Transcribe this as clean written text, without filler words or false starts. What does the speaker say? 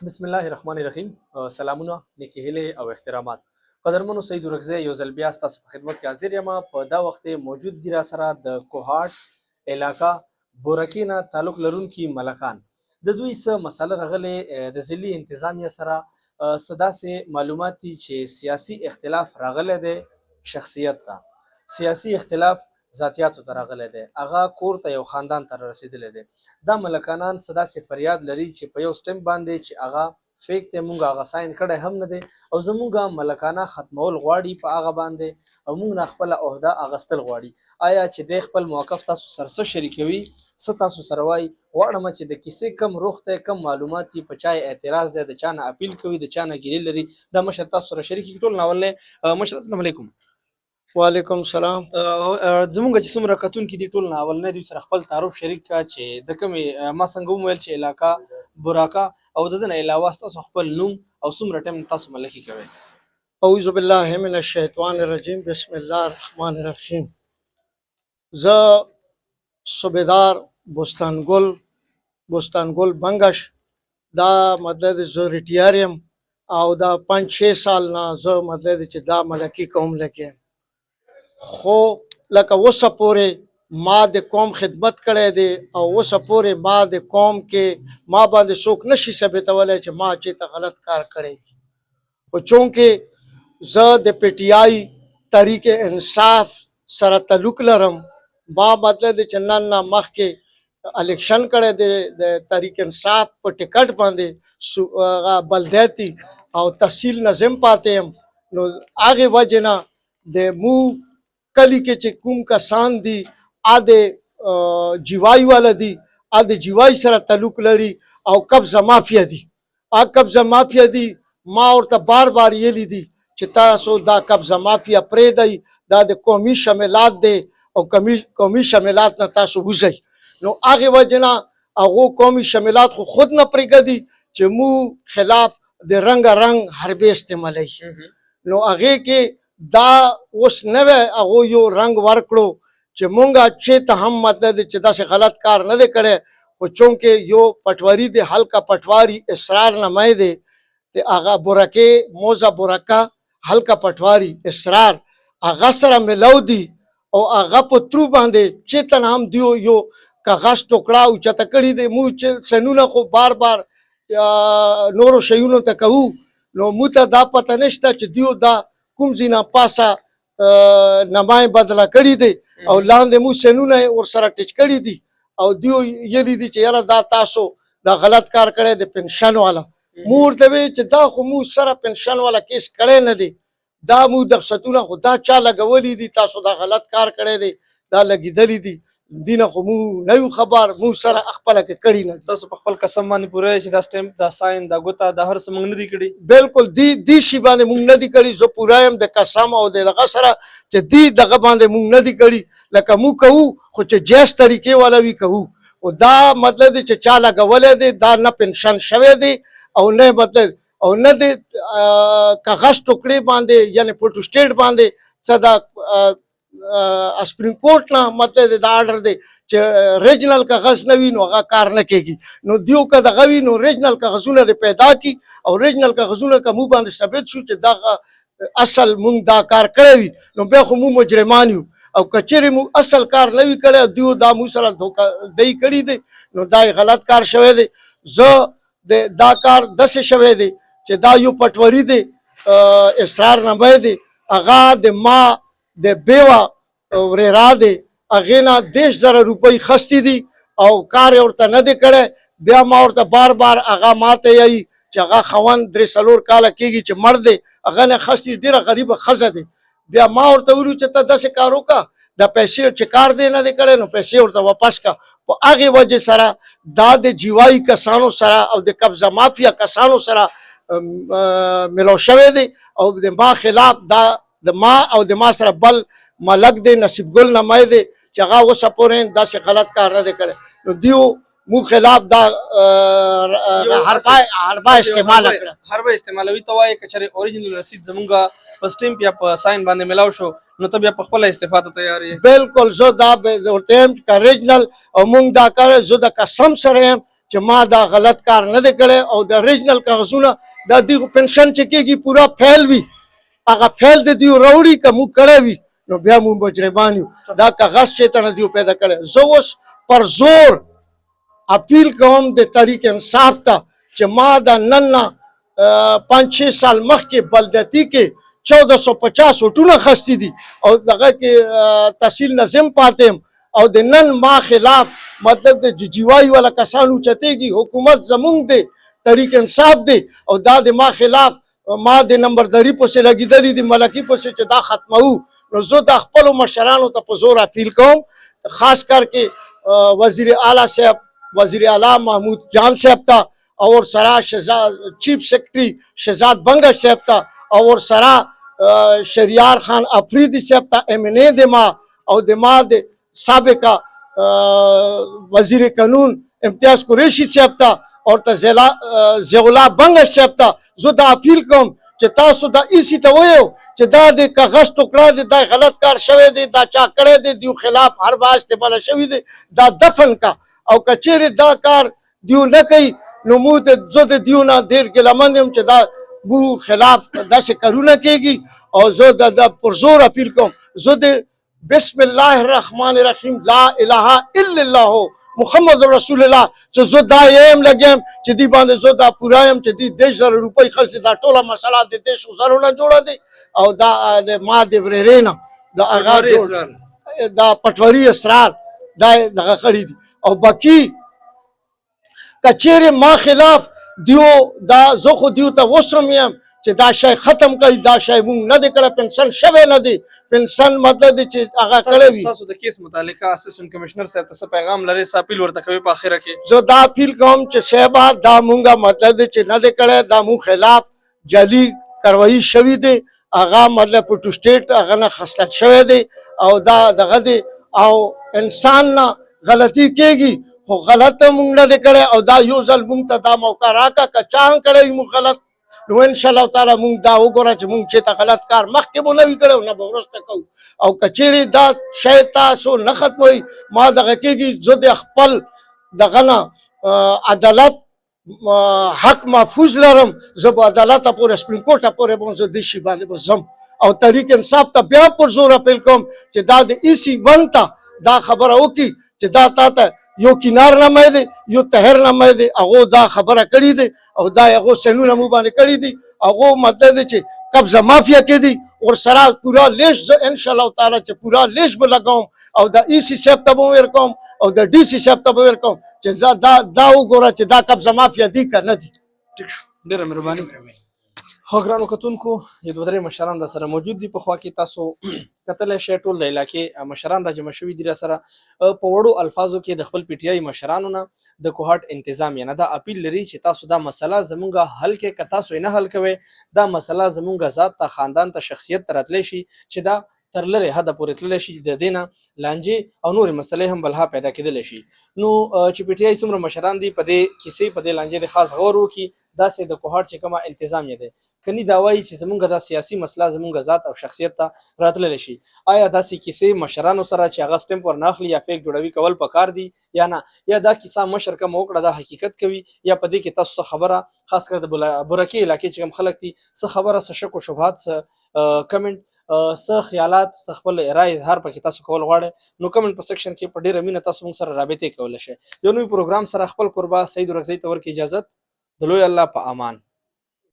بسم الله الرحمن الرحیم. سلامونه، نیکې هیلې او احترامات. قدرمنو سید ورکزی یو ځل بیا ستاسو په خدمت کې حاضر یم. په دا وخت موجود دي را سره د کوهاټ علاقه بورکې نه تعلق لرونکي ملکان. د دوی څه مسله راغلې د ضلعي انتظامیه سره څه داسې معلومات دي چې سیاسي اختلاف راغلی دی شخصیت ته، سیاسي اختلاف ذاتیاتو ته راغلی دی، هغه کور ته یو خاندان ته رسېدلی دی. دا ملکانان څه داسې فریاد لري چې په یو سټمپ باندې چې هغه فیک دی، مونږ هغه ساین کړی هم نه دی او زمونږ ملکانه ختمول غواړي په هغه باندې او مونږ نه خپله عهده اخیستل غواړي. آیا چې دی خپل موقف تاسو سره څه شریکوي، څه تاسو سره وایي؟ غواړم چې د کیسې کم روخ دی، کم معلومات دي، په چا اعتراض دی، د چا نه اپیل کوي، د چا نه ګیلې لري، دا مشر تاسو سره شریک کړي. ټول ناول نه مشر السلام علیکم. وعلیکم سلام. زمونږ چې څومره کتونکي دي ټول ناول نه دي سره خپل تعارف شریک کا چې د کومې ما څنګه وویل چې علاقه براکه او د دې نه علاوه تاسو خپل نوم او څومره ټایم تاسو ملکی کوي. اعوذ بالله من الشیطان الرجیم، بسم الله الرحمن الرحیم. ز صوبیدار بوستانگل بنگش دا مطلب زه ریټیاریم او دا 5-6 سال نه زه مطلب چې دا ملکی کوم لکه خو لکه اوسه پورې ما د قوم خدمت کړی دی او اوسه پورې ما د قوم کې ما باندې څوک نشي ثابتولی چې ما چېرته غلط کار کړی وي. خو چونکې زه د پی ټي آی تحریک انصاف سره تعلق لرم، ما مطلب دی چې نن نه مخکې الیکشن کړی دی د تحریک انصاف په ټکټ باندې بلدیاتي او تحصیل نظم پاتې یم. نو هغې وجې نه د مو کلی کې چې کوم کسان دي ا د جیوای والا دي، ا د جیوای سره تعلق لري او قبضه مافیا دي. قبضه مافیا دي ما ورته بار بار ویلي دي چې تاسو دا قبضه مافیا پرېږدئ، دا د قومي شملات دی او قومي شملات نه تاسو وځئ. نو هغې وجې نه هغو قومي شملات خو خود نه پرېږدي چې مو خلاف د رنګ حربې استعمالوي. نو هغې کې دا اوس نوی هغو یو رنګ ورکړو چې مونږه چېرته هم مطلب دی چې داسې غلط کار نه دی کړی، خو چونکې یو پټواري دی، حلقه پټواري اسرار نمی دی د هغه بورکې موزه بورکه حلقه پټواري اسرار هغه سره ملو دي او هغه په ترو باندې چېرته هم دیو یو کاغذ ټوکړه اوچته کړي دی. مو چې سنونه خو بار بار نورو شیونو ته کوو، نو مو ته دا پته نشته چې دیو دا کوم ځینه پاسه نمای بدله کړي دی او لاندې مو سنونه ورسره ټچ کړي دي او دیو یلی دي چې یاره دا تاسو دا غلط کار کړی د پنشن والا. مو ورته وی چې دا خو مو سره پنشن والا کیس کړی نه دی، دا مو دغستونه خو دا چا لګولی دي، تاسو دا غلط کار کړی دی، دا لګېدلی دي، دینه خو مو نه یو خبر، مو سره خپله کې کړي نه دي. تاسو په خپل قسم باندې پوره چې دا سټمپ، دا ساین، دا ګوته، دا هر څه موږ نه دي کړي؟ بالکل دی شي باندې مونږ نه دي کړي. زه پوره یم د قسم او د دغه سره چې دغه باندې مونږ نه دي کړي. لکه مو کوو خو چې جیس طریقې والا وي کوو، او دا مطلب دی چې چا لګولی دی، دا نه پنشن شوی دی او نه مطلب او نه د کاغذ ټوکړې باندې یعنی فوټو سټیټ باندې څه دا سپریم کورټ نه مطلب دا آرډر دی چې ریجنل کاغذ نه وي نو هغه کار نه کېږي. نو دیو که دغه وي نو ریجنل کاغذونه دې پیدا کړي او ریجنل کاغذونه که مو باندې ثابت شو چې دغه اصل مونږ دا کار کړی وي نو بیا خو مو مجرمان یو، او که چېرې مو اصل کار نه وي کړی دیو دا مو سره دهی کړي دی نو دا غلط کار شوی دی. زه دا کار داسې شوی دی چې دا یو پټواري دی اسرار نمی دی، هغه د ما د بیوه ورېرا دی، هغې نه 10,000 روپۍ خستې دي او کار یې ورته نه دی کړی. بیا ما ورته بار بار هغه ما ته یایي چې هغه خاوند 3-4 کاله کېږي چې مړ دی، هغه نه خستې، ډېره غریبه ښځه دی. بیا ما ورته ویلو چې ته داسې کار وکړه، د پیسې چې کار دی نه دی کړی نو پیسې ورته واپس کړه. په هغې وجې سره دا د جیوایي کسانو سره او د قبضه مافیا کسانو سره ملو شوی دی او د ما خلاف دا د ما او د ما سره بل ملک دی نصیب ګل نمی دی چې هغه اوسه پورې داسې غلط کار نه دی کړی. نو دیو مو خلاف دا حربه استعمال کړه. حربه استعمالوي ته وایي که چېرې اوریجنل رسید زمونږ په سټمپ یا په ساین باندې ملاو شو نو ته بیا په خپله استعفا ته تیار یې؟ بالکل زه دا ورته یم چې اوریجنل او مونږ دا کار زه د قسم سره یم چې ما دا غلط کار نه دی کړی او د اوریجنل کاغذونه د دې پنشن چې کېږي پورا فیل وي هغه فیل د دیو راوړي که موږ کړی وي نو بیا موږ مجرمان یو دا کاغذ چې ته نه دیو پیدا کړی زه اوس پر زور اپیل کوم د تحریک انصاف ته چې ما دا نن نه 5-6 سال مخکې بلدیاتي کې 1450 وټونه خستی دي او دغه کې تحصیل نظم پاتم او د نن ما خلاف مطلب د جیواي والا کسانو چتېږي حکومت زمونږ دی تحریک انصاف دی او دا د ما خلاف ما د نمبرداري پسې لګېدلي دي ملکي پسې چې دا ختموو نو زه د خپلو مشرانو ته په زور اپیل کوم خاص کر کې وزیر اعلیٰ صاحب وزیر اعلیٰ محمود جان صاحب ته اور سرا چیف سیکرٹری شہزاد بنگش صاحب تا اور سرا شریار خان افریدی صاحب تا MNA دما اور دما دے سابقہ وزیر قانون امتیاز قریشی صاحب تا اور تا زیغلا بنگش صاحب تا زو دا اپیل کوم چې تاسو دا ایسی ته وایو چې دا د کاغذ ټوکړه دی دا غلط کار شوی دی دا چا کړی دی دیو خلاف هر باز ته بل شوی دی دا دفن کا او کچېرې دا کار دیو نه کوي نو مو د زه د دیو نه ډېر ګیلمن یم چې دا مو خلاف داسې کارونه کېږي او زه د پر زور اپیل کوم زه د بسم الله الرحمن الرحیم لا اله الا الله محمد رسول الله چې زه دا یم لګیم چې دی باندې زه دا پورا یم چې دی 10,000 روپۍ خرڅ دي دا ټوله مسله د 10,000 نه جوړه دی او دا ما د ورېرې نه د هغه دا پټواري اسرار دا دغه کړي دي او باقي کچېرې ما خلاف دیو دا زه خو دیو ته وسم یم چې دا شی ختم کړي دا شی مونږ نه دی کړی پنسن شوی نه دی پنسن مطلب دی چې هغه کړی وي تاسو د کیس متعلقه اسسټنټ کمشنر صاحب ته پیغام لري اپیل ورته کوي په اخره کې زه دا اپیل کوم چې صاحبه دا مونږه مطلب دی چې نه دی کړی دا مونږ خلاف جعلي کاروایي شوي دی هغه مطلب پټو سټیټ هغه نه خصلت شوی دی او دا دغه دی او انسان نه غلطي کېږي خو غلط مونږ نه دی کړی او دا یو ځل مونږ ته دا موقع راکړه که چا هم کړی مونږ غلط نو انشاءالله تعالی مونږ دا وګوره چې مونږ چې ته غلط کار مخکې به نه وي کړی نه به وروسته کوو او که چیرې دا شی تاسو نه ختموئ ما دغه کېږي زه د خپل دغه نه عدالت حق محفوظ لرم زه به عدالته پورې سپریم کورټه پورې به زه دې شي باندې به ځم او تحریک انصاف ته بیا پر زور اپیل کوم چې دا د EC1 ته دا خبره وکړي چې دا تا ته یو کینار نامه دی یو طاهر نامه دی هغو دا خبره کړې دی او دا هغو سینونه مو باندې کړي دي هغو مطلب دی چې قبضه مافیا کې دي ورسره پورا لیست زه انشاءالله تعالی چې پورا لیست به لګوم او د EC صاحب ته به ورکوم او د DC صاحب ته به ورکوم چې دا وګوره چې دا قبضه مافیا دي که نه دي ټیک شو ډېره مهرباني هو ګرانو کتونکو یو دوه درې مشران را سره موجود دي په خوا کې تاسو کتلی شئ ټول د علاقې مشران را جمع شوي دي را سره په وړو الفاظو کې د خپل PTI مشرانو نه د کوهاټ انتظامیه نه دا اپیل لري چې تاسو دا مسله زمونږ حل کې که تاسو یې نه حل کوئ دا مسله زمونږ ذات ته خاندان ته شخصیت ته راتلی شي چې دا تر لرې حده پورې تللی شي د دې نه لانجې او نورې مسلې هم بلها پیدا کېدلی شي نو چې PTI څومره مشران دي په دې کیسې په دې لانجې د خاص غور وکړي داسې د کوهاټ چې کومه انتظامیه دی کني دا وایي چې زمونږ دا سیاسي مسله زمونږ ذات او شخصیت ته راتللی شي آیا داسې کیسې مشرانو سره چې هغه سټمپ ورنه اخلي یا فیک جوړوي کول پکار دي یا نه یا دا کیسه مشر کوم وکړه دا حقیقت کوي یا په دې کې تاسو څه خبره خاص کر د بورکې علاقې چې کوم خلک دي څه خبره څه شک او شبهات څه کمنټ څه خیالات څه خپل رای اظهار پکې تاسو کول غواړئ نو کمنټ په سیکشن کې په ډېره مینه تاسو موږ سره رابطې کولی شئ یو نوی پروګرام سره خپل کوربه سعید ورکزی ته ورکړي اجازت د لوی الله په امان